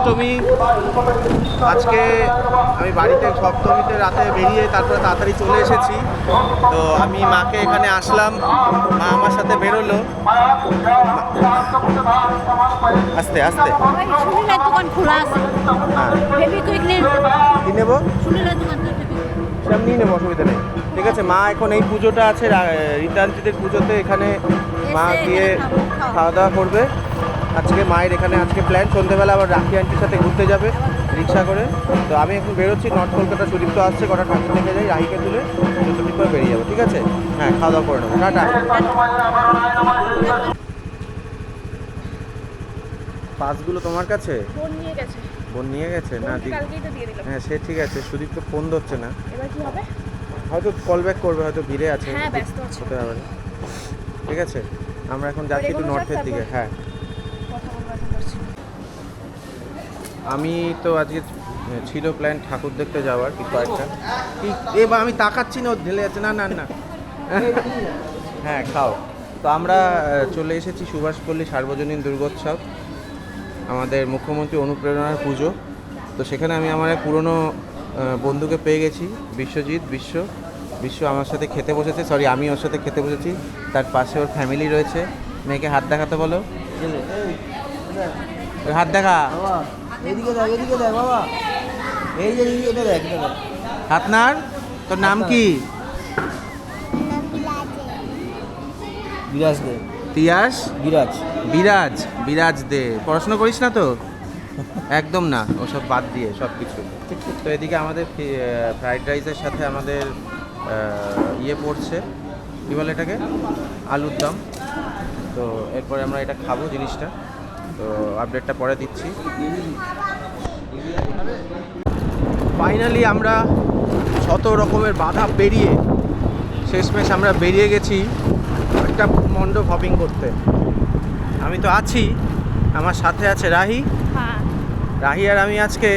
অষ্টমী। আজকে আমি বাড়িতে সপ্তমীতে রাতে বেরিয়ে তারপরে তাড়াতাড়ি চলে এসেছি। তো আমি মাকে এখানে আসলাম, মা আমার সাথে বেরোলো। আস্তে আস্তে। সুনীলের দোকান খোলা আছে। হ্যাঁ, ফেভিকুইক নিয়ে কি নেবো? সুনীলের দোকান থেকে ফেভিকুইক সেরকম নিয়ে নেবো, অসুবিধা নেই। ঠিক আছে, মা এখন এই পুজোটা আছে রীতাঞ্জিতের পুজোতে, এখানে মা এসে গিয়ে এখানে খাওয়া দাওয়া করবে। আজকে মায়ের এখানে আজকে প্ল্যান, সন্ধ্যেবেলা আবার রাখি আন্টির সাথে ঘুরতে যাবে রিক্সা করে। তো আমি এখন বেরোচ্ছি, নর্থ কলকাতা। সুদীপ্ত আসছে, কটা ঠাকুর দেখে যাই, রাহিকে তুলে ঠিক করে বেরিয়ে যাবো। ঠিক আছে, হ্যাঁ, খাওয়া দাওয়া করে নেবো। টাটা। পাসগুলো তোমার কাছে? ফোন নিয়ে গেছে। বোন নিয়ে গেছে না? কালকেই তো দিয়ে দিলাম। হ্যাঁ, সে ঠিক আছে। সুদীপ তো ফোন ধরছে না, এবার কি হবে? হয়তো কল ব্যাক করবে, হয়তো ভিড়ে আছে। হ্যাঁ, ব্যস্ত আছে। হতে পারে। ঠিক আছে, আমরা এখন যাচ্ছি একটু নর্থের দিকে। হ্যাঁ, কথা বলবো এখন করছি। আমি তো আজকে ছিল প্ল্যান ঠাকুর দেখতে যাওয়ার কিছু একটা। এবার আমি তাকাচ্ছি না, ও ঢেলে যাচ্ছে। না না না, হ্যাঁ খাও। তো আমরা চলে এসেছি সুভাষপল্লী সার্বজনীন দুর্গোৎসব, আমাদের মুখ্যমন্ত্রী অনুপ্রেরণার পুজো। তো সেখানে আমি আমার এক পুরনো বন্ধুকে পেয়ে গেছি, বিশ্ব আমার সাথে খেতে বসেছে। সরি, আমি ওর সাথে খেতে বসেছি। তার পাশে ওর ফ্যামিলি রয়েছে। মেয়েকে হাত দেখাতে বলো, ওই হাত দেখা। এদিকে দেখ, এদিকে দেখ বাবা, এই যে এটা দেখ, এটা দেখ। হাত নাড়। তোর নাম কি? বিরাজ দে। তিয়াস? বিরাজ। বিরাজ দে। পড়াশোনা করিস না তো? একদম না, ওসব বাদ দিয়ে সব কিছু। তো এদিকে আমাদের ফ্রাইড রাইসের সাথে আমাদের ইয়ে পড়ছে, কী বলে এটাকে, আলুর দম। তো এরপরে আমরা এটা খাবো জিনিসটা। তো আপডেটটা পরে দিচ্ছি। ফাইনালি আমরা শত রকমের বাধা পেরিয়ে শেষমেশ আমরা বেরিয়ে গেছি একটা মণ্ডপ হপিং করতে। আমি তো আছি, আমার সাথে আছে রাহি। হ্যাঁ, রাহি আর আমি আজকে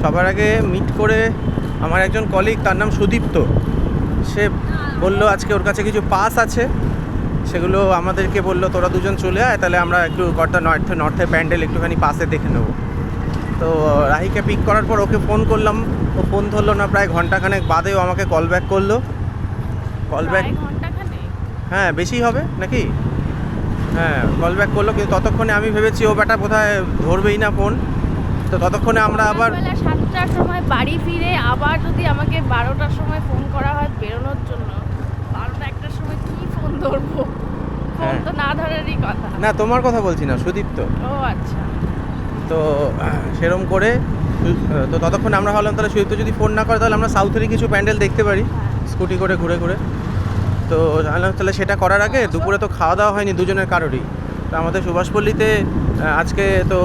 সবার আগে মিট করে, আমার একজন কলিগ, তার নাম সুদীপ্ত, সে বলল আজকে ওর কাছে কিছু পাস আছে, সেগুলো আমাদেরকে বললো তোরা দুজন চলে আয়, তাহলে আমরা একটু কটা নর্থের প্যান্ডেল একটুখানি পাসে দেখে নেবো। তো রাহিকে পিক করার পর ওকে ফোন করলাম, ও ফোন ধরলো না। প্রায় ঘন্টাখানেক বাদেও আমাকে কল ব্যাক করলো। হ্যাঁ, বেশি হবে নাকি? হ্যাঁ, কল ব্যাক করলো, কিন্তু ততক্ষণে আমি ভেবেছি ও ব্যাটা বোধহয় ধরবেই না ফোন। তো ততক্ষণে আমরা আবার 7টার সময় বাড়ি ফিরে আবার যদি আমাকে 12টার সময় ফোন করা হয় বেরোনোর জন্য, 12টা-1টার সময় কি ফোন ধরবো? ফোন তো না ধরারই কথা। না, তোমার কথা বলছি না, সুদীপ্ত। ও আচ্ছা। তো সেরম করে তো ততক্ষণ আমরা ভাবলাম তাহলে সুদীপ্ত যদি ফোন না করে তাহলে আমরা সাউথেরই কিছু প্যান্ডেল দেখতে পারি স্কুটি করে ঘুরে ঘুরে। তো জানলাম তাহলে সেটা করার আগে দুপুরে তো খাওয়া দাওয়া হয়নি দুজনের কারোরই। তো আমাদের সুভাষপল্লীতে আজকে তো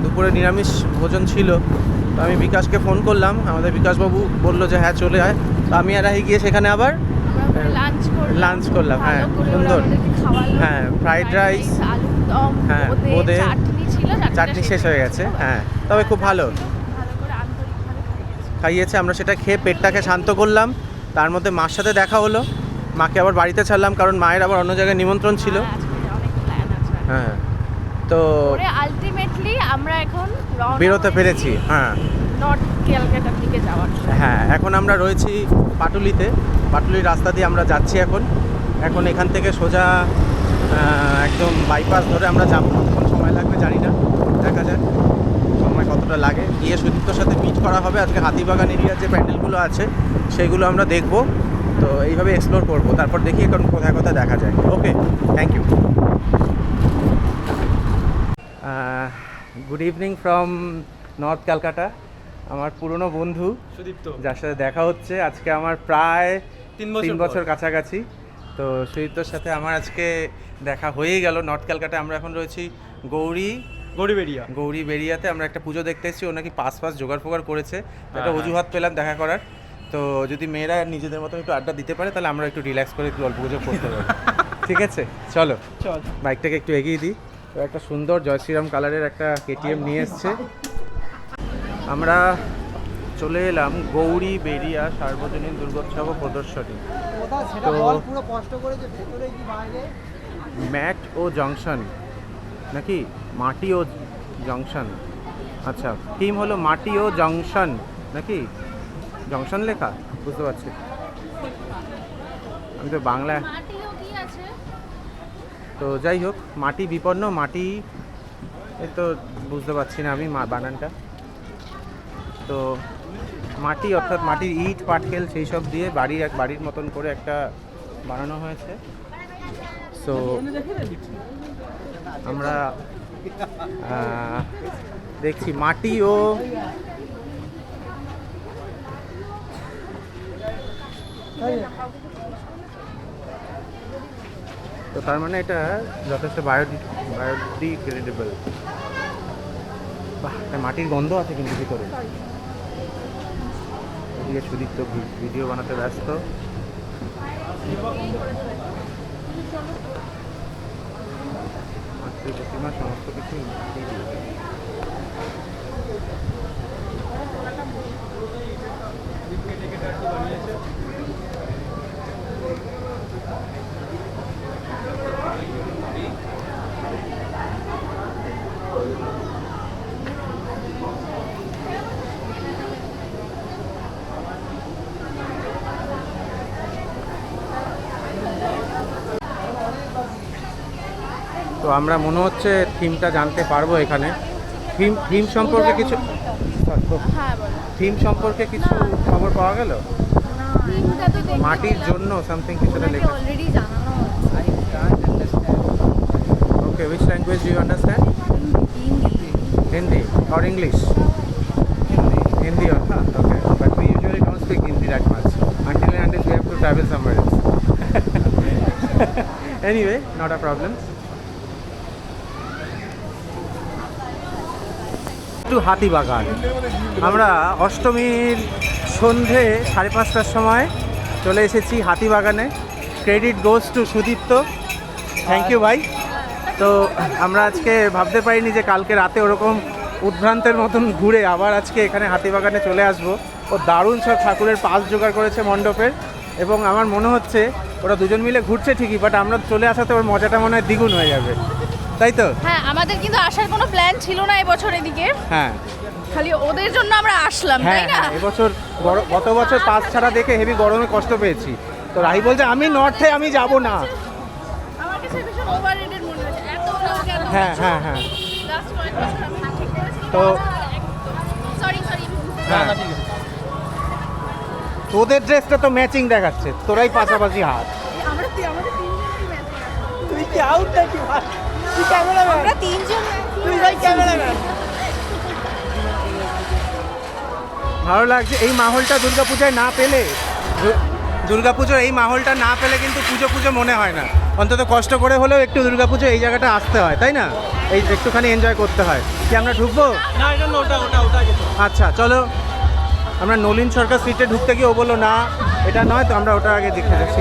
দুপুরে নিরামিষ ভোজন ছিল। তো আমি বিকাশকে ফোন করলাম, আমাদের বিকাশবাবু বললো যে হ্যাঁ চলে আয়। তো আমি আর রাহি গিয়ে সেখানে আবার লাঞ্চ করলাম। হ্যাঁ, সুন্দর। হ্যাঁ, ফ্রাইড রাইস, হ্যাঁ বোঁদে, চাটনি শেষ হয়ে গেছে। হ্যাঁ, তবে খুব ভালো খাইয়েছে। আমরা সেটা খেয়ে পেটটাকে শান্ত করলাম। তার মধ্যে মার সাথে দেখা হলো, মাকে আবার বাড়িতে ছাড়লাম কারণ মায়ের আবার অন্য জায়গায় নিমন্ত্রণ ছিল। হ্যাঁ, তো আলটিমেটলি আমরা এখন বেরোতে পেরেছি। হ্যাঁ, নর্থ ক্যালকাটার দিকে যাওয়ার। হ্যাঁ, এখন আমরা রয়েছি পাটুলিতে। পাটুলির রাস্তা দিয়ে আমরা যাচ্ছি এখন এখান থেকে সোজা একদম বাইপাস ধরে আমরা যাবো। কতক্ষণ সময় লাগবে জানি না, দেখা যাক সময় কতটা লাগে। গিয়ে সুদীপ্তর সাথে মিট করা হবে। আজকে হাতিবাগান এরিয়ার যে প্যান্ডেলগুলো আছে সেগুলো আমরা দেখব। তো এইভাবে এক্সপ্লোর করব, তারপর দেখি এখন কোথায় কোথায় দেখা যায়। Okay, thank you. Good evening from North Calcutta. আমার পুরনো বন্ধু সুদীপ্ত, যার সাথে দেখা হচ্ছে আজকে আমার প্রায় 3 বছর কাছাকাছি। তো সুদীপ্তর সাথে আমার আজকে দেখা হয়েই গেল নর্থ ক্যালকাটা। আমরা এখন রয়েছি গৌরী বেরিয়াতে। আমরা একটা পুজো দেখতে এসেছি। ও নাকি পাস জোগাড় ফোগাড় করেছে, একটা অজুহাত পেলাম দেখা করার। তো যদি মেয়েরা নিজেদের মতো একটু আড্ডা দিতে পারে তাহলে আমরা একটু রিল্যাক্স করে একটু গল্প গুজব করতে পারি। ঠিক আছে, চলো বাইকটাকে একটু এগিয়ে দিই। তো একটা সুন্দর জয় শ্রীরাম কালারের একটা কেটিএম নিয়ে এসছে। আমরা চলে এলাম গৌরী বেরিয়া সার্বজনীন দুর্গোৎসব প্রদর্শনী। তো ম্যাট ও জংশন নাকি মাটি ও জংশন, আচ্ছা, থিম হলো মাটি ও জংশন, নাকি জংশন লেখা? বুঝতে পারছি, আমি তো বাংলা। মাটিও কি আছে? তো যাই হোক, মাটি বিপন্ন, মাটি এই তো বুঝতে পারছি না আমি বানানটা। তো মাটি অর্থাৎ মাটির ইট পাটকেল সেই সব দিয়ে বাড়ির মতন করে একটা বানানো হয়েছে। সো আমরা দেখছি মাটি ও তো তার মানে এটা যথেষ্ট বায়োডিগ্রেডেবল। বাহ, মাটির গন্ধ আছে কিন্তু ভিতরে। এদিকে সুদীপ্ত ভিডিও বানাতে ব্যস্ত। মাটির প্রতিমা সমস্ত কিছু তো আমরা মনে হচ্ছে থিমটা জানতে পারবো এখানে। থিম সম্পর্কে কিছু হ্যাঁ বলো। থিম সম্পর্কে কিছু খবর পাওয়া গেল? থিমটা তো দেখতে মাটির পেলাম। জন্য সামথিং কিছুটা লেখা। অলরেডি জানানো ওকে, which language do you understand? Hindi or English? Hindi or okay, but we usually don't speak Hindi that much until we have to travel somewhere else. Anyway, not a problem. একটু হাতিবাগান। আমরা অষ্টমীর সন্ধে 5:30টার সময় চলে এসেছি হাতিবাগানে। Credit goes to Sudipta, thank you ভাই। তো আমরা আজকে ভাবতে পারিনি যে কালকে রাতে ওরকম উদ্ভ্রান্তের মতন ঘুরে আবার আজকে এখানে হাতিবাগানে চলে আসবো। ও দারুণ সব ঠাকুরের পাস জোগাড় করেছে মণ্ডপের, এবং আমার মনে হচ্ছে ওরা দুজন মিলে ঘুরছে ঠিকই, বাট আমরা চলে আসাতে ওর মজাটা মনে হয় দ্বিগুণ হয়ে যাবে, তাই তো? হ্যাঁ, আমাদের কিন্তু আসার কোনো প্ল্যান ছিল না এবছর এদিকে, হ্যাঁ খালি ওদের জন্য আমরা আসলাম, হ্যাঁ তাই না? হ্যাঁ, এবছর গত বছর পাস ছাড়া দেখে হেভি গরমে কষ্ট পেয়েছি। তো রাহি বলছে আমি নর্থে আমি যাব না। আমার কাছে ভীষণ ওভাররেটেড মনে হচ্ছে, এত লোক এত হ্যাঁ হ্যাঁ হ্যাঁ লাস্ট কয়েক বছর আমি ঠিক করেছি। তো সরি হ্যাঁ, তোদের ড্রেসটা তো ম্যাচিং দেখাচ্ছে, তোরাই পাশাপাশি হাত। আমাদের তিনজনই ম্যাচ করা। তুই কি আউট নাকি ভাই? তুই ক্যামেরাম্যান? আমরা তিনজন তুই ভাই ক্যামেরাম্যান? ভালো লাগছে এই মাহলটা দুর্গাপূজায় না পেলে, দুর্গাপুজোর এই মাহলটা না পেলে কিন্তু পুজো পুজো মনে হয় না। অন্তত কষ্ট করে হলেও একটু দুর্গাপুজো এই জায়গাটা আসতে হয়, তাই না? এই একটুখানি এনজয় করতে হয়। কি আমরা ঢুকবো? না, এটা না, ওটা যেত। আচ্ছা চলো, আমরা নলিন সরকার সিটে ঢুকতে গিয়ে ও বললো না এটা নয়, তো আমরা ওটা আগে দেখতে যাচ্ছি।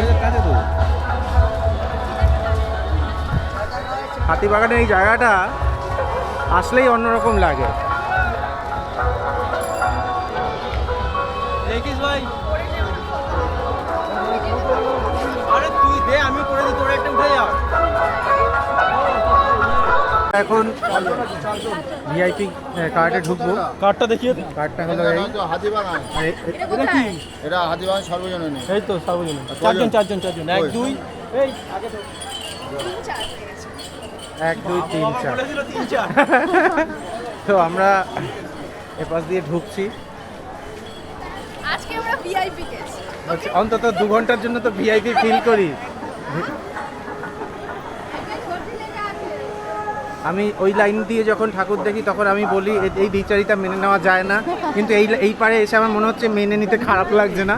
হাতিবাগানের এই জায়গাটা আসলেই অন্যরকম লাগে। দেখিস ভাই, আরে তুই দে, আমি করে দিই, তোরা একটা উঠে যা। এখন ভিআইপি কার্ডে ঢুকবো। কার্ডটা দেখিয়ে দে। কার্ডটা হলো এই। হাতিবাগান, আর এটা কি? এটা হাতিবাগান সর্বজনীন। এই তো সার্বজনীন। চারজন। 1 2 এই আগে তো 1 2 3 4। বলেছিল 3 4। তো আমরা এপাশ দিয়ে ঢুকছি। আজকে আমরা ভিআইপি গেছি। অন্তত 2 ঘন্টার জন্য তো ভিআইপি ফিল করি। আমি ওই লাইন দিয়ে যখন ঠাকুর দেখি তখন আমি বলি এই দ্বিচারিতা মেনে নেওয়া যায় না, কিন্তু এই পারে এসে আমার মনে হচ্ছে মেনে নিতে খারাপ লাগছে না।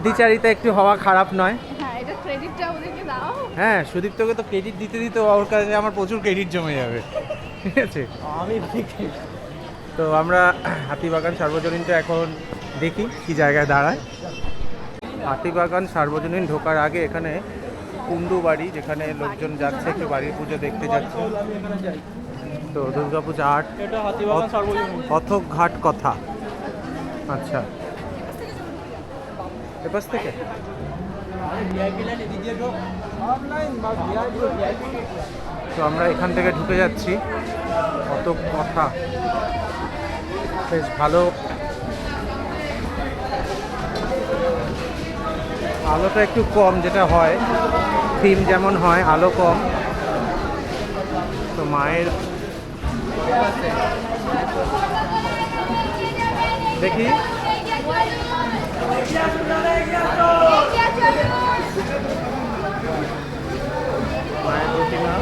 দ্বিচারিতা একটু হওয়া খারাপ নয়। হ্যাঁ, এটা ক্রেডিটটা ওদেরকে দাও। হ্যাঁ, সুদীপ্তকে তো ক্রেডিট দিতে দিতে ওর কাছে আমার প্রচুর ক্রেডিট জমে যাবে, ঠিক আছে? আমি দেখি। তো আমরা হাতিবাগান সার্বজনীনটা এখন দেখি কি জায়গায় দাঁড়ায়। হাতিবাগান সার্বজনীন ঢোকার আগে এখানে কুণ্ডু বাড়ি, যেখানে লোকজন যাচ্ছে একটু বাড়ির পুজো দেখতে যাচ্ছে। তো দুর্গাপূজা আর্ট, এটা হাতিবাগান সর্বজনীন। কথক ঘাট কথা। আচ্ছা, এপাশ থেকে ভিআইপি লাইন এদিক দিয়ে ঢোক। অনলাইন বা ভিআইপি। তো আমরা এখান থেকে ঢুকে যাচ্ছি। তো কথা, বেশ ভালো। আলোটা একটু কম, যেটা হয় থিম যেমন হয়, আলো কম। তো মায়ের দেখি মায়ের প্রতিমা।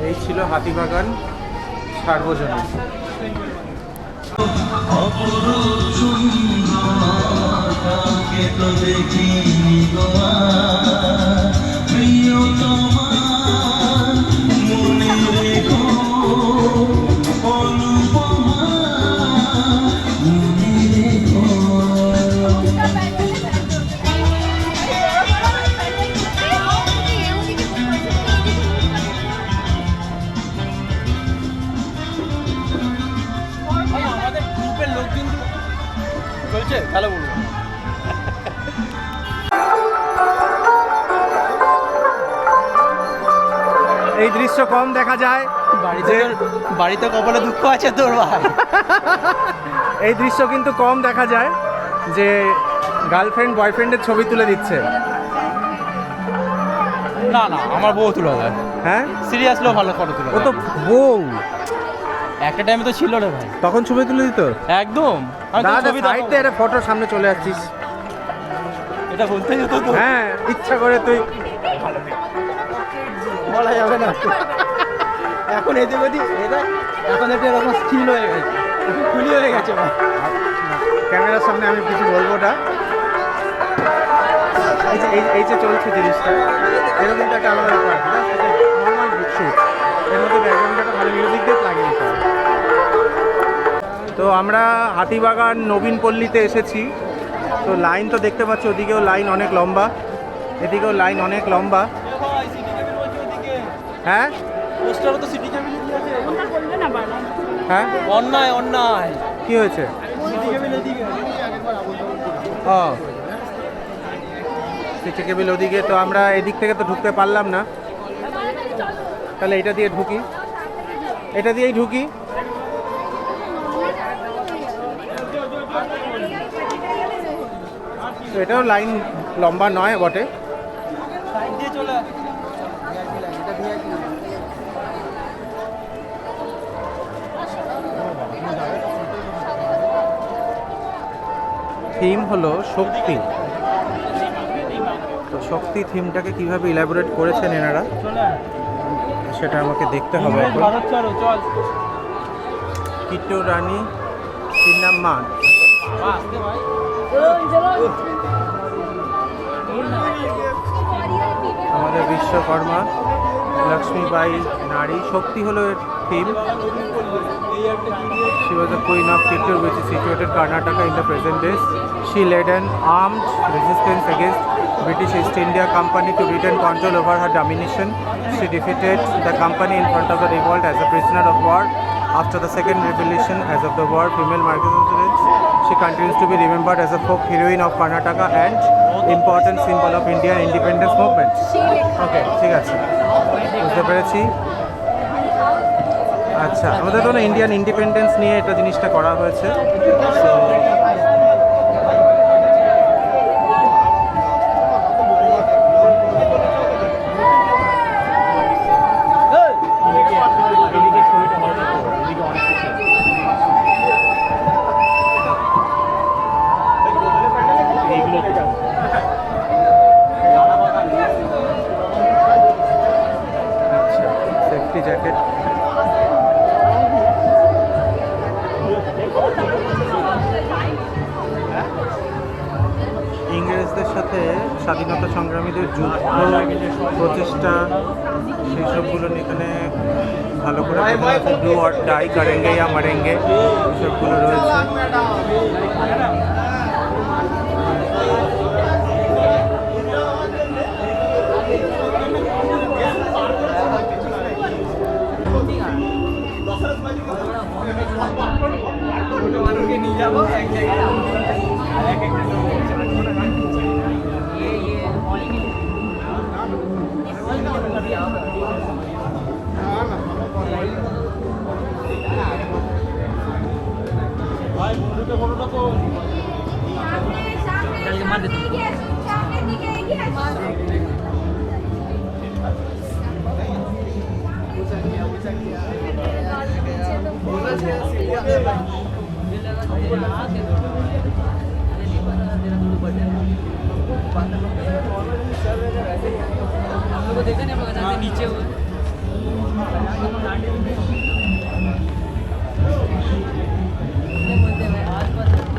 এই ছিল হাতিবাগান সার্বজনীন। আমাদের গ্রুপের লোক কিন্তু চলছে, তাহলে বলবো। এই দৃশ্য কম দেখা যায় বাড়িতে কপালে দুঃখ আছে তোর ভাই। এই দৃশ্য কিন্তু কম দেখা যায় যে গার্লফ্রেন্ড বয়ফ্রেন্ডের ছবি তুলে দিচ্ছে। না না, আমার বউ তুলে দেয়। হ্যাঁ, সিরিয়াসলিও ভালো ফটো তুলে ও তো বউ, একটা টাইমে তো ছিল রে ভাই। তখন ছবি তুলে দিত একদম। আমি তো দাদা ছবি সাইড দিয়ে একটা ফটোর সামনে চলে যাচ্ছিস। এটা বলতে যেত তো। হ্যাঁ, ইচ্ছা করে তুই। বলা যাবে না এখন এদিক ওদিক এটা এখন একটা এরকম স্কিল হয়ে গেছে, খুলি হয়ে গেছে ভাই। ক্যামেরার সামনে আমি কিছু বলবো না। এই যে চলছে জিনিসটা, এরকম কিন্তু একটা আলাদা ব্যাপার আছে। নর্মাল শুট, এর মধ্যে ব্যাকগ্রাউন্ডে একটা ভালো মিউজিক দিয়ে লাগিয়ে দিতে হবে। তো আমরা হাতিবাগান নবীন পল্লীতে এসেছি। তো লাইন তো দেখতে পাচ্ছি, ওদিকেও লাইন অনেক লম্বা, এদিকেও লাইন অনেক লম্বা। হ্যাঁ পোস্টারও তো সিটি ক্যাবিনে দিয়েছে। হ্যাঁ, অন্যায় অন্যায়। কি হয়েছে? সিটি ক্যাবিনে দিকে ও, সিটি কেবিল ওদিকে। তো আমরা এদিক থেকে তো ঢুকতে পারলাম না, তাহলে এটা দিয়ে ঢুকি, এটা দিয়েই ঢুকি। তো এটাও লাইন লম্বা নয় বটে। সাইড দিয়ে চলে থিম হলো শক্তি। তো শক্তি থিমটাকে কিভাবে ইলাবোরেট করেছেন এনারা সেটা আমাকে দেখতে হবে এখন। ভারত চলো চল। কিট্টু রানী চিন্নাম্মান, আসতে ভাই। আমাদের বিশ্বকর্মা, লক্ষ্মীবাই নারী। শক্তি হলো এর theme. She was the queen of Kittur, which is situated Karnataka in the present days. She led an armed resistance against British East India Company to retain control over her domination. She defeated the company in front of the revolt as a prisoner of war. After the second revolution, as of the war, female martyrs, she continues to be remembered as a folk heroine of Karnataka and important symbol of Indian independence movement. Okay, ঠিক আছে, বুঝতে পেরেছি। আচ্ছা, আমাদের তো Indian independence নিয়ে এটা জিনিসটা করা হয়েছে। আচ্ছা, সেফটি জ্যাকেট। ইংরেজদের সাথে স্বাধীনতা সংগ্রামীদের যুদ্ধ প্রচেষ্টা, সেই সবগুলো নিয়ে এখানে ভালো করে বোঝা যাচ্ছে। ডু অর ডাই, করেঙ্গে ইয়া মরেঙ্গে, এইসবগুলো রয়েছে। নিয়ে যাবো এক জায়গায় এক একটা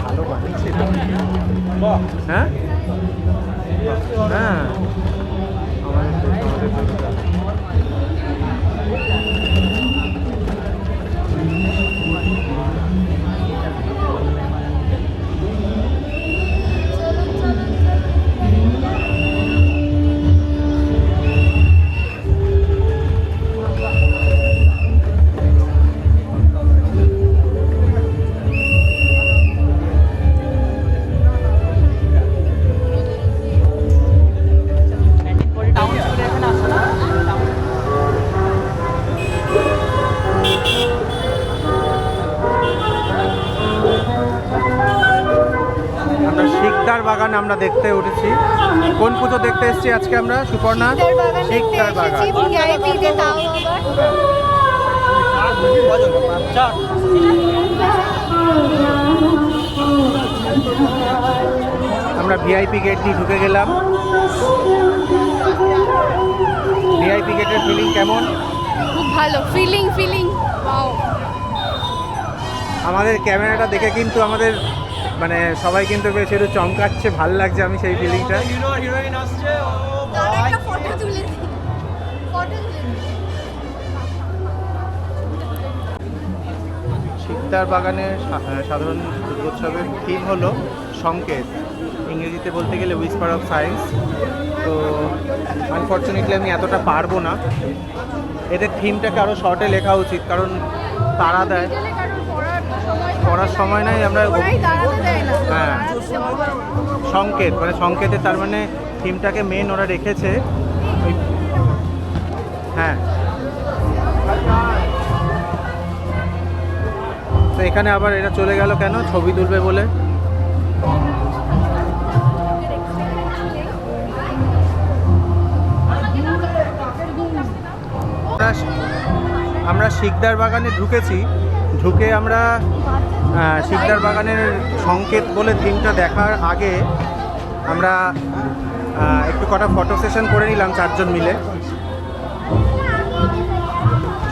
ভালো বানিয়েছে হ্যাঁ হ্যাঁ আমরা শিকদার বাগান আমরা দেখতে উঠেছি। কোন পুজো দেখতে এসেছি আজকে আমরা সুপর্ণা? শিকদার বাগান। আমরা ভিআইপি গেট দিয়ে ঢুকে গেলাম। ভিআইপি গেটের ফিলিং কেমন? খুব ভালো ফিলিং ওয়াও। আমাদের ক্যামেরাটা দেখে কিন্তু আমাদের মানে সবাই কিন্তু বেশ একটু চমকাচ্ছে, ভাল লাগছে। আমি সেই ফিলিংটা হিরোইন আসছে শিকদার বাগানের সাধারণ দুর্গোৎসবের থিম হলো সংকেত, ইংরেজিতে বলতে গেলে হুইসপার অফ সায়েন্স। তো আনফর্চুনেটলি আমি এতটা পারবো না। এদের থিমটাকে আরও শর্টে লেখা উচিত, কারণ তারা দেয়, পড়ার সময় নাই। আমরা হ্যাঁ সংকেত মানে সংকেতে, তার মানে থিমটাকে মেন ওরা রেখেছে ওই। হ্যাঁ, তো এখানে আবার এটা চলে গেল কেন? ছবি তুলবে বলে। আমরা শিকদার বাগানে ঢুকেছি। ঢুকে আমরা শিকদার বাগানের সংকেত বলে থিমটা দেখার আগে আমরা একটু কটা ফটো সেশন করে নিলাম চারজন মিলে।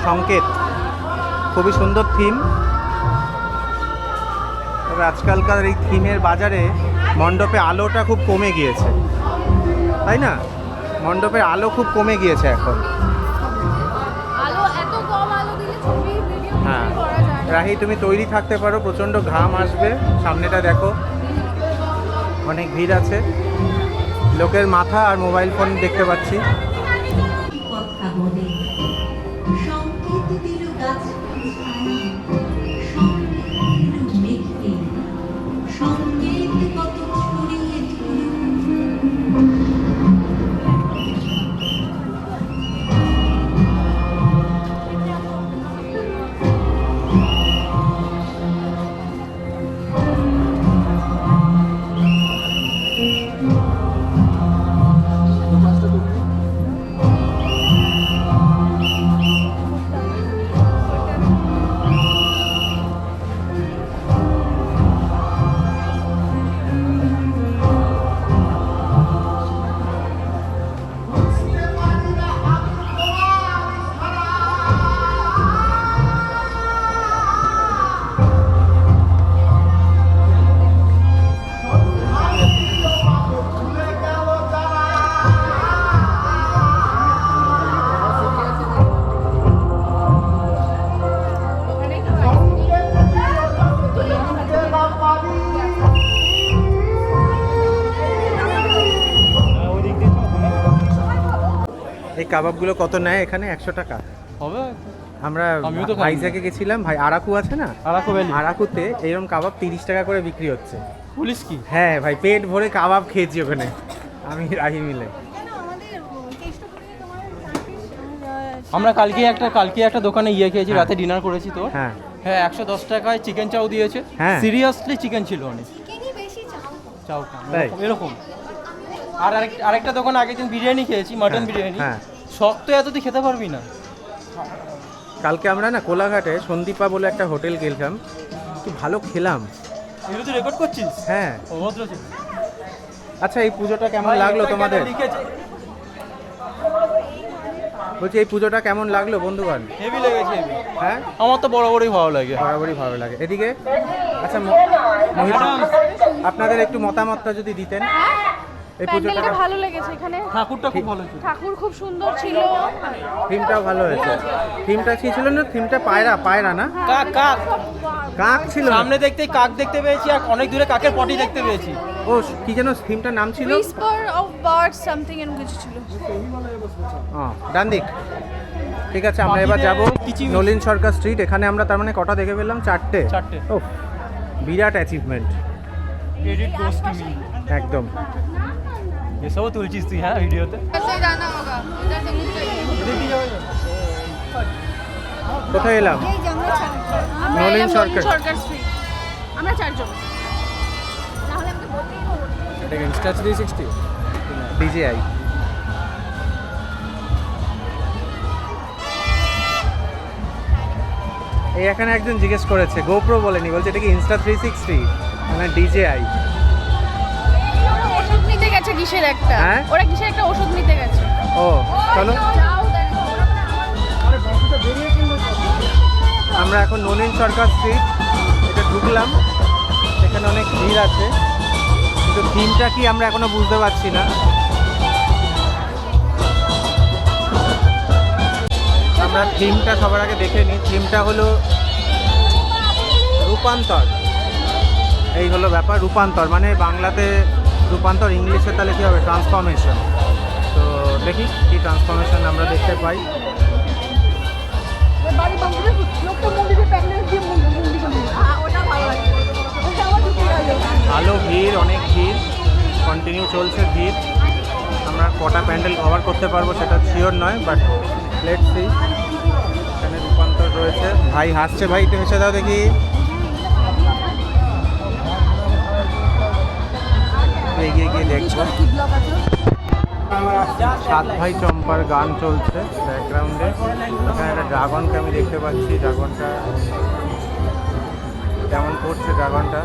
সংকেত খুবই সুন্দর থিম, তবে আজকালকার এই থিমের বাজারে মণ্ডপে আলোটা খুব কমে গিয়েছে, তাই না? মণ্ডপের আলো খুব কমে গিয়েছে এখন। হ্যাঁ রাহি, তুমি তৈরি থাকতে পারো, প্রচণ্ড ঘাম আসবে। সামনেটা দেখো, অনেক ভিড় আছে, লোকের মাথা আর মোবাইল ফোন দেখতে পাচ্ছি। এই কাবাবগুলো কত নেয় এখানে? 100 টাকা হবে। আমরা আমিও তো খাই। ভাইজ্যাকে গেছিলাম, ভাই আরাকু আছে না, আরাকু ভ্যালি। আরাকুতে এরকম কাবাব 30 টাকা করে বিক্রি হচ্ছে। পুলিশ কি? হ্যাঁ ভাই, পেট ভরে কাবাব খেয়েছি ওখানে আমি রাহি মিলে। আমরা কালকে একটা দোকানে খেয়েছি, হ্যাঁ। রাতে ডিনার করেছি তো। হ্যাঁ হ্যাঁ 110 টাকায় চিকেন চাউ দিয়েছে। হ্যাঁ। সিরিয়াসলি চিকেন ছিল অনেক, চিকেনই বেশি চাও। চাউ তাই? এরকম। আর আরেকটা দোকানে আগের দিন বিরিয়ানি খেয়েছি, মাটন হ্যাঁ, বিরিয়ানি। হ্যাঁ। শক্ত এত তুই খেতে পারবি না। কালকে আমরা না কোলাঘাটে সন্দীপা বলে একটা হোটেল গেলাম, কি ভালো খেলাম। এগুলো তুই রেকর্ড করছিস? হ্যাঁ। অভদ্র ছিল। আচ্ছা এই পুজোটা কেমন লাগলো তোমাদের? লিখেছে বলছি এই পুজোটা কেমন লাগলো বন্ধুগণ? হেভি লেগেছে, হেভি। হ্যাঁ আমার তো বরাবরই ভালো লাগে। বরাবরই ভালো লাগে। এদিকে আচ্ছা মহিলা, আপনাদের একটু মতামতটা যদি দিতেন এই পুজোটা। প্যান্ডেলটা ভালো লেগেছে এখানে, ঠাকুরটা খুব ভালো ছিল। ঠাকুর খুব সুন্দর ছিল। থিমটাও ভালো হয়েছে। থিমটা কি ছিল না? থিমটা পায়রা না? কাক কাক কাক ছিল না? সামনে দেখতেই কাক দেখতে পেয়েছি, আর অনেক দূরে কাকের পটি দেখতে পেয়েছি। ও কি যেন থিমটার নাম ছিল? Whisper of birds something এরকম কিছু ছিল। ডান দিক। ঠিক আছে আমরা এবার যাব কিচিমিচি। নলিন সরকার স্ট্রিট। এখানে আমরা তার মানে কটা দেখে ফেললাম? চারটে। ও বিরাট achievement credit goes to me. একদম। এসবও তুলছিস তুই হ্যাঁ ভিডিওতে? कैसे जाना होगा इधर से मुझे কোথায় এলাম? আমরা নলিন এলাম সরকার। সরকার স্ট্রিট। আমরা চারজন। তাহলে আমাকে বলতেই হবে। এটা ইনস্টা 360 ডিজিআই। এই এখানে একজন জিজ্ঞেস করেছে, গোপ্রো বলেনি, বলছে এটা কি ইনস্টা 360 মানে ডিজিআই। ওরা ওষুধ নিতে গেছে কিসের একটা। হ্যাঁ? ওরা কিসের একটা ওষুধ নিতে গেছে। ও চলো যাও দেখো। আমরা এখন নলিন সরকার স্ট্রিট এটা ঢুকলাম। এখানে অনেক ভিড় আছে, কিন্তু থিমটা কি আমরা এখনো বুঝতে পারছি না। আমরা থিমটা সবার আগে দেখে নিই। থিমটা হলো রূপান্তর। এই হলো ব্যাপার, রূপান্তর মানে বাংলাতে রূপান্তর, ইংলিশে তাহলে কী হবে? ট্রান্সফরমেশন। তো দেখি কি ট্রান্সফরমেশন আমরা দেখতে পাই। ভালো ভিড়, অনেক ভিড়, কন্টিনিউ চলছে ভিড়। আমরা কটা প্যান্ডেল কভার করতে পারবো সেটা শিওর নয়, বাট লেটস সি। এখানে রূপান্তর রয়েছে। ভাই হাসছে, ভাই একটু হেসে দাও দেখি। এগিয়ে গিয়ে দেখবো। সাত ভাই চম্পার গান চলছে ব্যাকগ্রাউন্ডে। এখানে একটা ড্রাগনকে আমি দেখতে পাচ্ছি। ড্রাগনটা কেমন করছে ড্রাগনটা।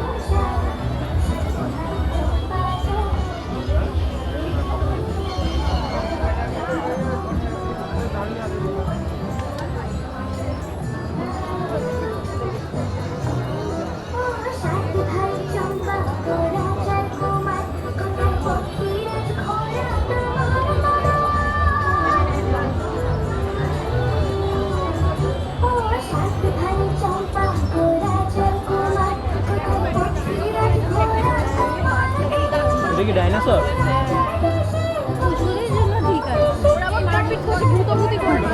এটা কি ডাইনোসর? ওষুধের জন্য ঠিক আছে। ওরা আবার মারপিট করছে, ভূতভূতি করবে।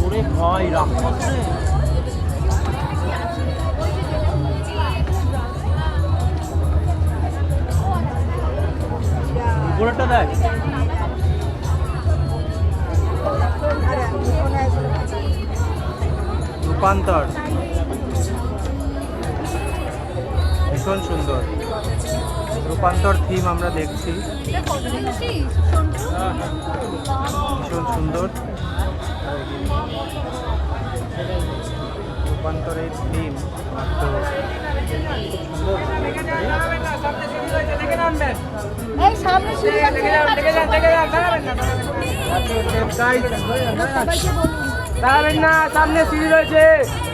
ওরে ভাই রাক্ষস রে। উপরেরটা দেখ। রূপান্তর ভীষণ সুন্দর। রূপান্তর থিম আমরা দেখছি, ভীষণ সুন্দর। রূপান্তরের থিম তো এই সামনে সিঁড়ি আছে। দাঁড়াবেন না, সামনে সিঁড়ি রয়েছে,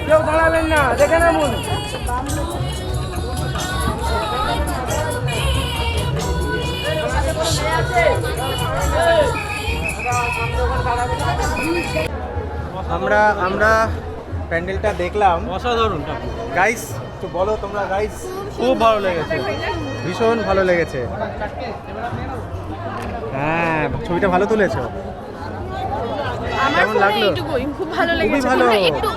কেউ দাঁড়াবেন না, দেখে নামুন। আমরা প্যান্ডেলটা দেখলাম। অসাধারণ। গাইস তো বলো তোমরা গাইস। খুব ভালো লেগেছে। ভীষণ ভালো লেগেছে। হ্যাঁ, ছবিটা ভালো তুলেছো। আমার কেমন ফোনে লাগলো? এইটুকুই খুব ভালো লেগেছে। ভালো। ফোনটা একটু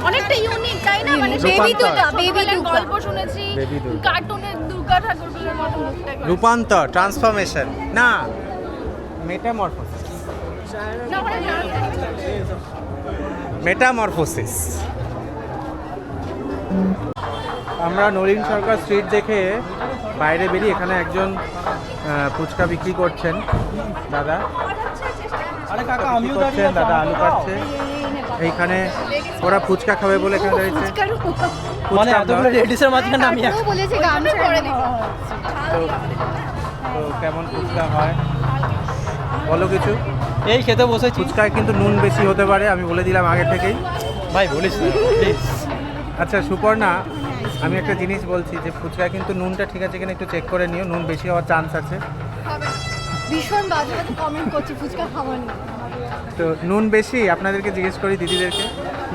অনেকটা ইউনিক তাই না, মানে বেবি দুর্গা, বেবি গল্প শুনেছি বেবি দুর্গা। কার্টুনের দুর্গা ঠাকুরগুলোর মতো মুখটা করে। রূপান্তর, ট্রান্সফরমেশন না, মেটামরফোসিস। না, মানে মেটামরফোসিস। আমরা নলিন সরকার স্ট্রিট দেখে বাইরে বেরিয়ে এখানে একজন ফুচকা বিক্রি করছেন দাদা। আরে কাকা কি আমিও করছেন দাঁড়িয়ে দাদা? আলু কাটছে এইখানে। ওরা ফুচকা খাবে বলে এখানে দাঁড়িয়েছে। মানে ফুচকা এতগুলো লেডিসের মাঝখানে আমি ও বলেছে গামছা করে দিতে। তো কেমন ফুচকা হয় বলো কিছু। এই খেতে বসেছি। ফুচকায় কিন্তু নুন বেশি হতে পারে, আমি বলে দিলাম আগে থেকেই। ভাই বলিস না প্লিজ। আচ্ছা সুপর্ণা, আমি একটা জিনিস বলছি যে ফুচকায় কিন্তু নুনটা ঠিক আছে কিনা একটু চেক করে নিও, নুন বেশি হওয়ার চান্স আছে। ভীষণ বাজে বাজে কমেন্ট করছি ফুচকা খাওয়া নিয়ে। তো নুন বেশি আপনাদেরকে জিজ্ঞেস করি দিদিদেরকে।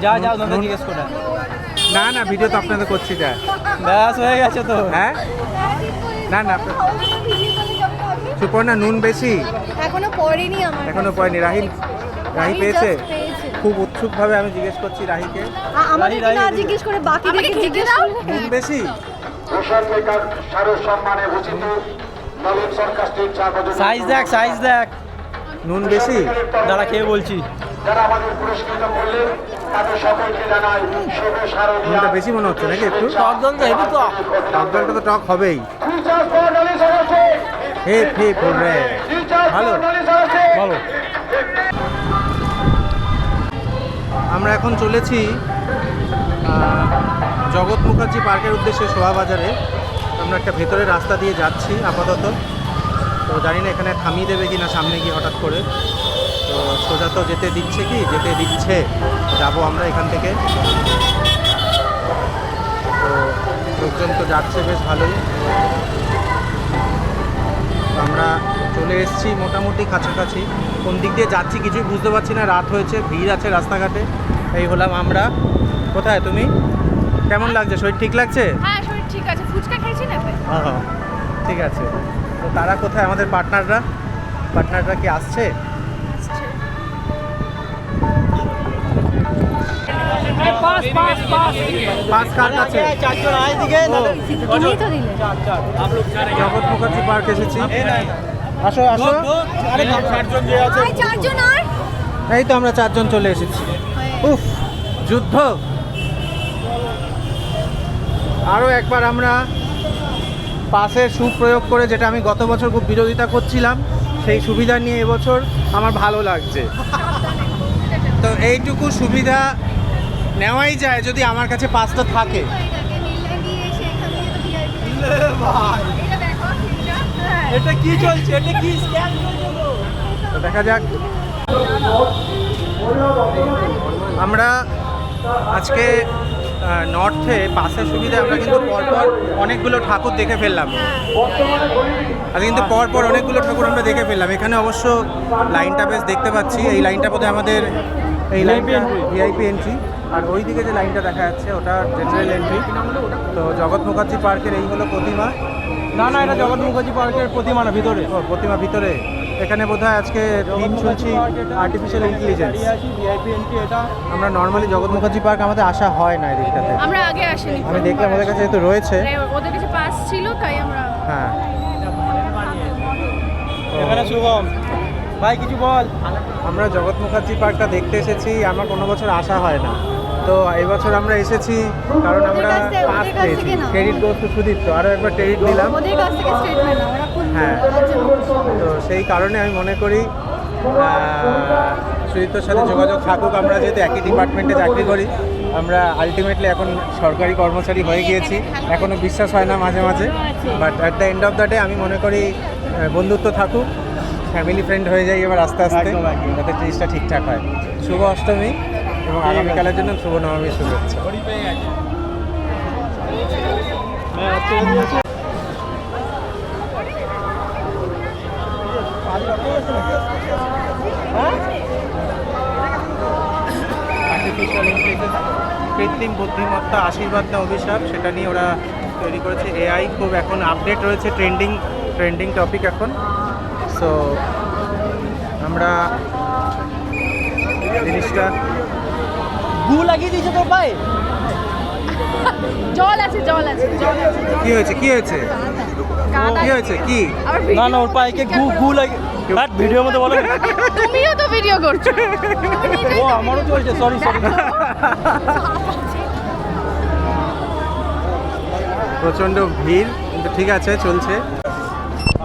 যা যা ওনাদের জিজ্ঞেস করে। না না, ভিডিও তো আপনাদের করছি যা। ব্যাস হয়ে গেছে তো। হ্যাঁ না না, সুপর্ণা নুন বেশি এখনো পড়েনি আমার। এখনো পড়েনি। রাহি রাহি পেয়েছে? just পেয়েছে। খুব উৎসুকভাবে আমি জিজ্ঞেস করছি রাহিকে। আমাদেরকে না জিজ্ঞেস করে বাকি আমাকে দেখে খেতে জিজ্ঞেস দাও। করলে নুন বেশি সাইজ দেখ সাইজ দেখ। নুন বেশি। দাঁড়া খেয়ে বলছি। নুনটা বেশি মনে হচ্ছে নাকি একটু? টক দল তো হেবি টক। টক জলটা তো টক হবেই। হে ফে পড়ে ভালো। বলো। আমরা এখন চলেছি জগৎ মুখার্জি পার্কের উদ্দেশ্যে শোভাবাজারে। আমরা একটা ভেতরের রাস্তা দিয়ে যাচ্ছি আপাতত। তো জানি না এখানে থামিয়ে দেবে কি না সামনে গিয়ে হঠাৎ করে। তো সোজা তো যেতে দিচ্ছে কি, যেতে দিচ্ছে, যাবো আমরা এখান থেকে। তো লোকজন তো যাচ্ছে বেশ ভালোই। তো আমরা চলে এসেছি মোটামুটি কাছাকাছি। কোন দিক দিয়ে যাচ্ছি কিছুই বুঝতে পারছি না, রাত হয়েছে, ভিড় আছে রাস্তাঘাটে। এই হলাম আমরা। কোথায় তুমি? কেমন লাগছে? শরীর ঠিক লাগছে? হ্যাঁ শরীর ঠিক আছে, ফুচকা খেয়েছি না তাই? হ্যাঁ ঠিক আছে। তো তারা কোথায় আমাদের পার্টনাররা? পার্টনাররা কি আসছে? পাস কার কাছে? চারজন আয় দিকে তুমিই তো দিলে। জগৎ মুখার্জি পার্ক এসেছি। আসো আসো। আয় চারজন আর এই তো আমরা চারজন চলে এসেছি। উফ, যুদ্ধ। আরও একবার আমরা পাসের সুপ্রয়োগ করে, যেটা আমি গত বছর খুব বিরোধিতা করছিলাম, সেই সুবিধা নিয়ে এবছর আমার ভালো লাগছে। তো এইটুকু সুবিধা নেওয়াই যায় যদি আমার কাছে পাসটা থাকে। এটা কি চলছে? এটা কি স্ক্যাম? তো দেখা যাক। আমরা আজকে নর্থে পাসের সুবিধা আমরা কিন্তু পরপর অনেকগুলো ঠাকুর দেখে ফেললাম। আজকে কিন্তু পরপর অনেকগুলো ঠাকুর আমরা দেখে ফেললাম। এখানে অবশ্য লাইনটা বেশ দেখতে পাচ্ছি। এই লাইনটা বোধহয় আমাদের এই লাইনটা ভিআইপি এন্ট্রি, আর ওই দিকে যে লাইনটা দেখা যাচ্ছে ওটা জেনারেল এন্ট্রি। তো জগৎ মুখার্জি পার্কের এই হলো প্রতিমা। না না, এটা জগৎ মুখার্জি পার্কের প্রতিমা না, ভিতরে। ও প্রতিমা ভিতরে। এখানে বোধহয় আজকে থিম শুনছি আর্টিফিশিয়াল ইন্টেলিজেন্স। ভিআইপি এন্ট্রি এটা। আমরা নর্মালি জগৎ মুখার্জি পার্ক আমাদের আসা হয় না এই দিকটাতে। আমরা আগে আসিনি। আমি দেখলাম ওদের কাছে যেহেতু রয়েছে। ওদের কাছে পাস ছিল তাই আমরা। হ্যাঁ এখানে শুভম ভাই কিছু বল। আমরা জগৎ মুখার্জি পার্কটা দেখতে এসেছি, আমার কোনো বছর আসা হয় না। তো এই বছর আমরা এসেছি কারণ আমরা পাস পেয়েছি। ক্রেডিট গোস টু সুদীপ্ত, আরও একবার ক্রেডিট দিলাম। ওদের কাছ থেকে স্টেটমেন্ট না, ওরা খুব হ্যাঁ। তো সেই কারণে আমি মনে করি সুদীপ্তর সাথে যোগাযোগ থাকুক। আমরা যেহেতু একই ডিপার্টমেন্টে চাকরি করি, আমরা আলটিমেটলি এখন সরকারি কর্মচারী হয়ে গিয়েছি। এখনও বিশ্বাস হয় না মাঝে মাঝে, but at the end of the day আমি মনে করি বন্ধুত্ব থাকুক, ফ্যামিলি ফ্রেন্ড হয়ে যাই এবার আস্তে আস্তে, যাতে জিনিসটা ঠিকঠাক হয়। শুভ অষ্টমী এবং আগামীকালের জন্য শুভ নবমীর শুভেচ্ছা। আর্টিফিশিয়াল ইন্টেলিজেন্স, কৃত্রিম কৃত্রিম বুদ্ধিমত্তা আশীর্বাদ না অভিশাপ সেটা নিয়ে ওরা তৈরি করেছে। এআই খুব এখন আপডেট রয়েছে, ট্রেন্ডিং টপিক এখন। সো আমরা জিনিসটা গু লাগিয়ে দিয়েছে তোর পায়ে? জল আছে জল আছে জল আছে কি হয়েছে কি হয়েছে কি হয়েছে কি আবার না না, ওর পায়ে কে গু লাগিয়ে ভিডিওর মধ্যে বলো। তুমিও তো ভিডিও করছো। ও আমারও চলছে, সরি। প্রচণ্ড ভিড়, কিন্তু ঠিক আছে চলছে।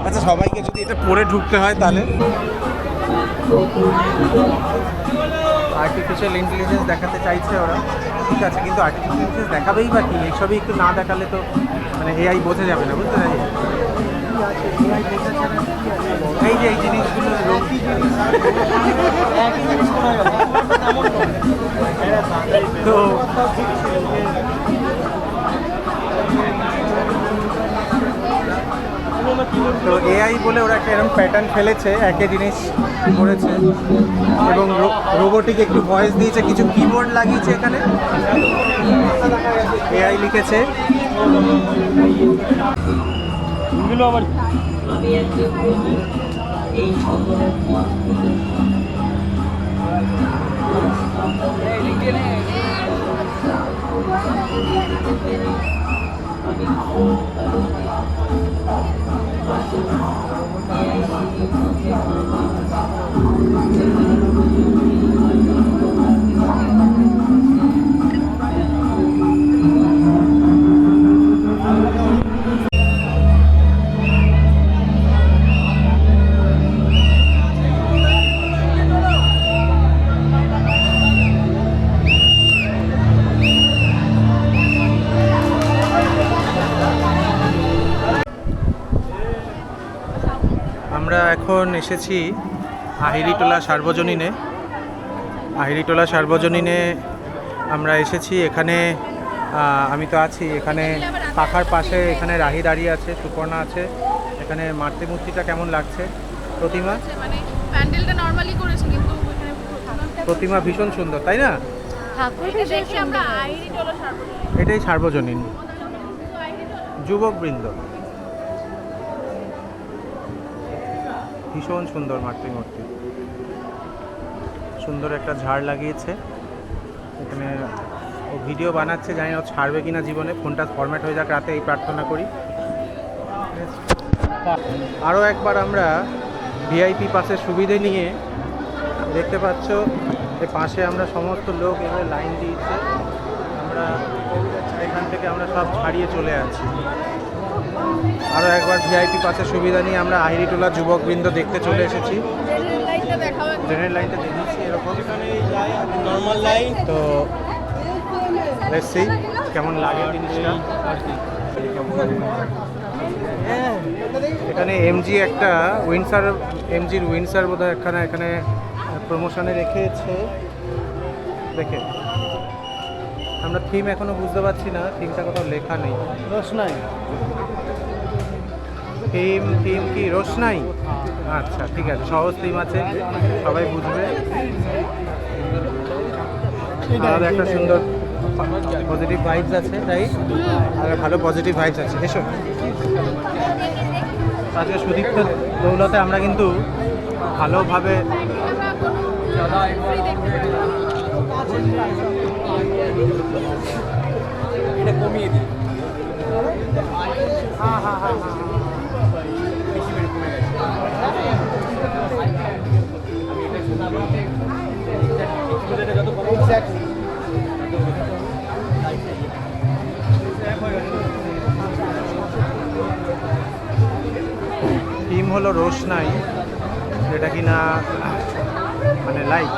আচ্ছা, সবাইকে যদি এটা পরে ঢুকতে হয় তাহলে আর্টিফিশিয়াল ইন্টেলিজেন্স দেখাতে চাইছে ওরা, ঠিক আছে, কিন্তু আর্টিফিশিয়াল ইন্টেলিজেন্স দেখাবেই বা কি, এইসবই একটু না দেখালে তো মানে এআই বোঝা যাবে না, বুঝতে পারি। এই যে এই জিনিসগুলো তো তো এআই বলে ওরা একটা এরকম প্যাটার্ন ফেলেছে, একই জিনিস করেছে এবং রোবোটিক একটু ভয়েস দিয়েছে, কিছু কিবোর্ড লাগিয়েছে এখানে, এআই লিখেছে। এগুলো আবার আমরা এখন এসেছি আহিরিটোলা সার্বজনীনে আমরা এসেছি। এখানে আমি তো আছি এখানে, পাখার পাশে এখানে রাহি দাঁড়িয়ে আছে, সুপর্ণা আছে। এখানে মাতৃ মূর্তিটা কেমন লাগছে? প্রতিমা মানে প্যান্ডেলটা নরমালি করেছে, কিন্তু এখানে প্রতিমা ভীষণ সুন্দর, তাই না? ঠাকুর দেখি আমরা আহিরিটোলা সার্বজনীন। এটাই সার্বজনীন যুবকবৃন্দ, ভীষণ সুন্দর মাতৃমূর্তি, সুন্দর একটা ঝাড় লাগিয়েছে এখানে। ও ভিডিও বানাচ্ছে, জানি না ও ছাড়বে কিনা জীবনে, ফোনটা ফরম্যাট হয়ে যাক রাতে, এই প্রার্থনা করি। আরও একবার আমরা ভিআইপি পাসের সুবিধে নিয়ে, দেখতে পাচ্ছ এই পাশে আমরা সমস্ত লোক এভাবে লাইন দিয়েছে, আমরা এখান থেকে আমরা সব ছাড়িয়ে চলে আছি। আরও একবার ভিআইপি পাসের সুবিধা নিয়ে আমরা আহিরিটোলা যুবকবৃন্দ দেখতে চলে এসেছি। ট্রেনের লাইনটা দেখেছি এরকম নর্মাল লাইন। তো দেখছি কেমন লাগে জিনিসটা। এখানে এমজি একটা এমজির উইন্ডসার বোধহয় এখানে প্রমোশনে রেখেছে। দেখে আমরা থিম এখনো বুঝতে পারছি না, থিমটা কোথাও লেখা নেই। রোশনাই থিম কি রোশনাই? আচ্ছা ঠিক আছে, সহজ থিম আছে, সবাই বুঝবে। আলাদা একটা সুন্দর পজিটিভ ভাইবস আছে, তাই আর ভালো পজিটিভ ভাইবস আছে। এসো, আজকে সুদীপ্ত দৌলতে আমরা কিন্তু ভালোভাবে এটা কমিয়ে দিই। থিম হলো রোশনাই, যেটা কিনা মানে লাইট,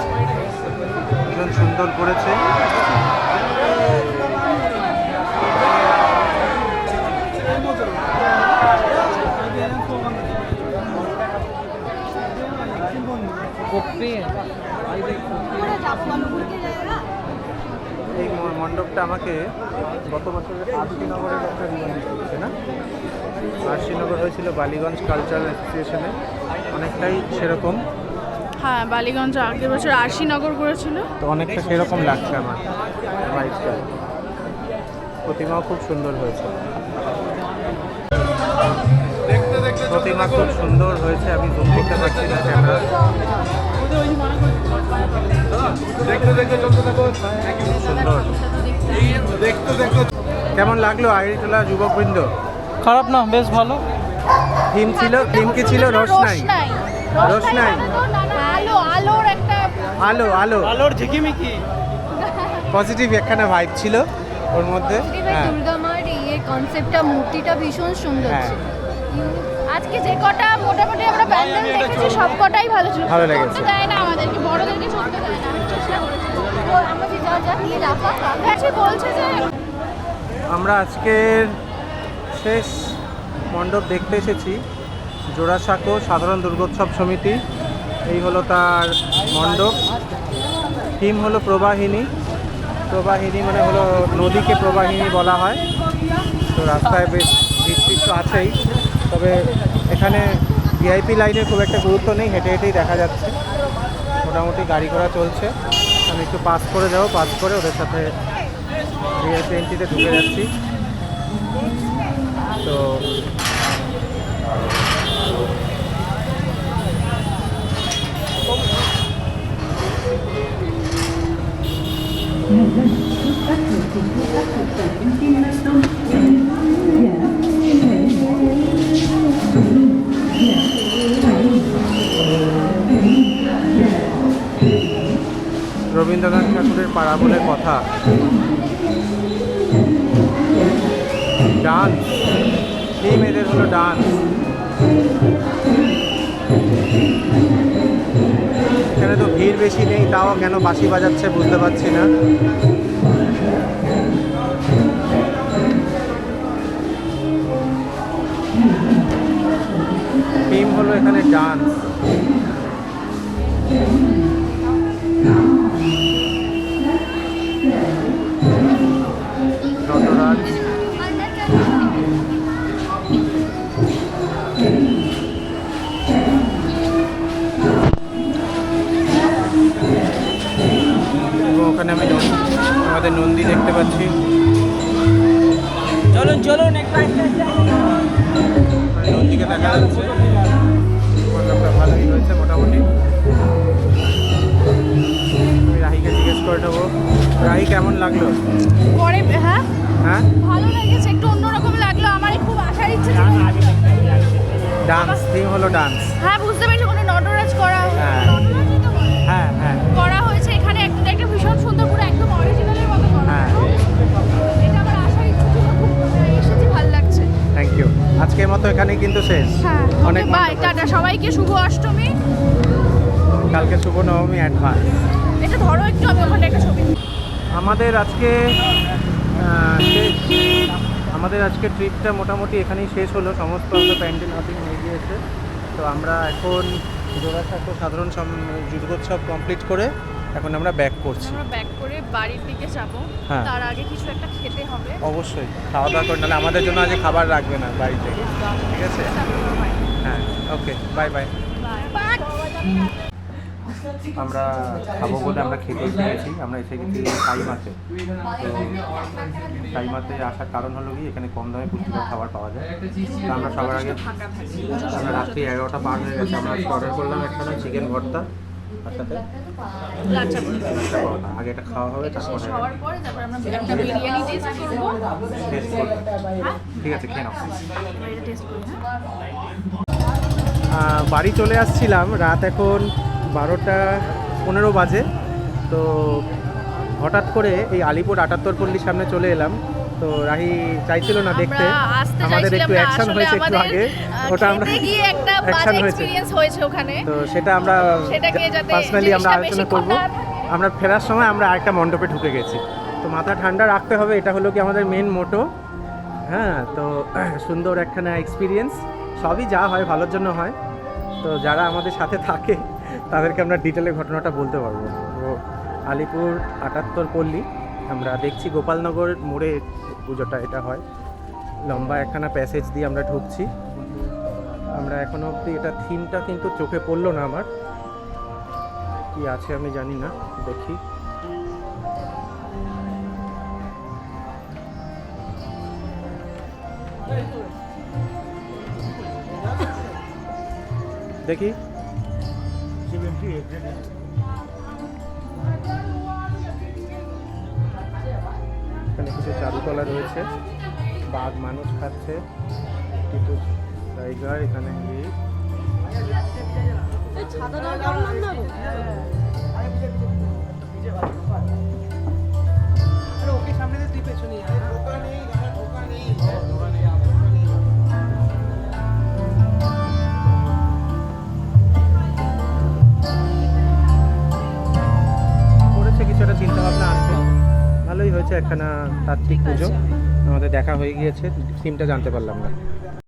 ভীষণ সুন্দর করেছে। এই মণ্ডপটা আমাকে গত বছরের আরশিনগরের একটা রিমাইন্ড করছে না? আরশিনগর হয়েছিল বালিগঞ্জ কালচারাল অ্যাসোসিয়েশনে, অনেকটাই সেরকম। হ্যাঁ, বালিগঞ্জ আগের বছর আরশিনগর করেছিল, তো অনেকটা সেরকম লাগছে আমার ভাইবটা। প্রতিমাও খুব সুন্দর হয়েছে। প্রতিমা খুব সুন্দর হয়েছে, আমি জুম করতে পারছি না ক্যামেরা। সুন্দর। কেমন লাগলো আইরিটোলা যুবকবৃন্দ? খারাপ না, বেশ ভালো। থিম ছিল, থিম কি ছিল? রোশনাই। রোশনাই। আলো, আলোর একটা আলো আলো আলোর ঝিকিমিকি। পজিটিভ একখানা ভাইব ছিল ওর মধ্যে। হ্যাঁ দুর্গা মার এই কনসেপ্টটা, মূর্তিটা ভীষণ সুন্দর হ্যাঁ। ছিল। আজকে যে কটা মোটামুটি আমরা প্যান্ডেল দেখেছি সব কটাই ভালো ছিল। ভালো লেগেছে। চলতে দেয় না আমাদেরকে, বড়দেরকে চলতে দেয় না। আমি চেষ্টা করেছি। আমরা যে যা নিয়ে রাখা কাছে বলছে যে আমরা আজকের শেষ মণ্ডপ দেখতে এসেছি, জোড়াসাঁকো সাধারণ দুর্গোৎসব সমিতি। এই হলো তার মণ্ডপ। থিম হলো প্রবাহিনী। প্রবাহিনী মানে হলো নদীকে প্রবাহিনী বলা হয়। তো রাস্তায় বেশ ভিড় তো আছেই, তবে এখানে ভিআইপি লাইনের খুব একটা গুরুত্ব নেই, হেঁটে হেঁটেই দেখা যাচ্ছে। মোটামুটি গাড়ি ঘোড়া চলছে। আমি একটু পাস করে যাবো, পাস করে ওদের সাথে ভিআইপি এন্ট্রিতে ঢুকে যাচ্ছি। তো রবীন্দ্রনাথ ঠাকুরের পাড়া বলে কথা। ডান্স, থিম এদের হলো ডান্স। এখানে তো ভিড় বেশি নেই, তাও কেন বাঁশি বাজাচ্ছে বুঝতে পারছি না। থিম হলো এখানে ডান্স। নটরাজ। এবং ওখানে আমি আমাদের নন্দী দেখতে পাচ্ছি। চলুন চলুন, নন্দীকে দেখা যাচ্ছে। মণ্ডপটা ভালোই হয়েছে মোটামুটি। আমি রাহিকে জিজ্ঞেস করে নেবো, রাহি কেমন লাগলো? পরে হ্যাঁ হ্যাঁ, ভালো লেগেছে, একটু অন্যরকম লাগলো। আমার খুব আসার ইচ্ছে ছিল। ডান্স, থিম হলো ডান্স। হ্যাঁ বুঝতে পেরেছি, ওখানে নটরাজ করা হ্যাঁ। নটরাজই তো বলে। হ্যাঁ হ্যাঁ করা হয়েছে এখানে একটা একটা ভীষণ সুন্দর, পুরো একদম অরিজিনালের মতো করা। হ্যাঁ। এটা আমার আসার ইচ্ছে ছিল, খুব এসেছি, ভালো লাগছে। Thank you. আজকের মতো এখানেই কিন্তু শেষ। হ্যাঁ অনেক বাই, মণ্ডপ টাটা আছে। সবাইকে, শুভ অষ্টমী। কালকে শুভ নবমী অ্যাডভান্স। এটা ধরো একটু, আমি ওখানে একটা ছবি। আমাদের আজকে ট্রিপটা মোটামুটি এখানেই শেষ হলো। সমস্ত আমরা প্যান্ডেল হাতে নিয়ে গিয়েছে। তো আমরা এখন জোড়াসাঁকো সাধারণ দুর্গোৎসব কমপ্লিট করে এখন আমরা ব্যাক করছি। আমরা ব্যাক করে বাড়ির দিকে যাব। হ্যাঁ। তার আগে কিছু একটা খেতে হবে। অবশ্যই খাওয়া দাওয়া করে, নাহলে আমাদের জন্য আজ খাবার রাখবে না বাড়িতে, ঠিক আছে? হ্যাঁ, ওকে, বাই বাই। আমরা খাবো বলে আমরা খেতে এসে গেছি। আমরা এসে গেছি টাইমাতে। তো টাইমাতে আসার কারণ হলো কি, এখানে কম দামে পুষ্টিকর খাবার পাওয়া যায়। তো আমরা সবার আগে, আমরা রাত্রি 11টা পার হয়ে গেছে। আমরা অর্ডার করলাম একটা চিকেন ভর্তা, তার সাথে লাচ্চা পরোটা। আগে এটা খাওয়া হবে, তারপরে খাওয়ার পরে তারপর আমরা একটা বিরিয়ানি টেস্ট করব। টেস্ট করবো। ঠিক আছে, খেয়ে নাও। এটা টেস্ট করি। বাড়ি চলে আসছিলাম, রাত এখন 12:15 বাজে। তো হঠাৎ করে এই আলিপুর 78 পল্লীর সামনে চলে এলাম। তো রাহি চাইছিল না দেখতে, আমাদের একটু অ্যাকশন হয়েছে একটু আগে, ওটা আমরা গিয়ে একটা অ্যাকশন বাজে হয়েছে। এক্সপেরিয়েন্স হয়েছে ওখানে। তো সেটা আমরা সেটাকে যাতে পার্সোনালি আমরা জিনিসটা আলোচনা বেশিক্ষণ করব। না থাকে। আমরা ফেরার সময় আমরা আরেকটা মণ্ডপে ঢুকে গেছি। তো মাথা ঠান্ডা রাখতে হবে, এটা হলো কি আমাদের মেন মোটো। হ্যাঁ, তো সুন্দর একখানা এক্সপিরিয়েন্স। সবই যা হয় ভালোর জন্য হয়। তো যারা আমাদের সাথে থাকে তাদেরকে আমরা ডিটেলে ঘটনাটা বলতে পারবো। তো আলিপুর 78 পল্লী আমরা দেখছি, গোপালনগর মোড়ে পুজোটা এটা হয়। লম্বা একখানা প্যাসেজ দিয়ে আমরা ঢুকছি। আমরা এখনো অবধি এটা থিমটা কিন্তু চোখে পড়লো না আমার, কি আছে আমি জানি না, দেখি। দেখি এখানে কিছু চারুকলা রয়েছে, বাঘ মানুষ খাচ্ছে, কিছু টাইগার এখানে গিয়ে ওকে সামনে দিয়ে তুই পেছনে করেছে কিছু একটা চিন্তা ভাবনা আছে। ভালোই হয়েছে, একখানা তাত্ত্বিক পুজো। আমাদের দেখা হয়ে গিয়েছে, থিমটা জানতে পারলাম না।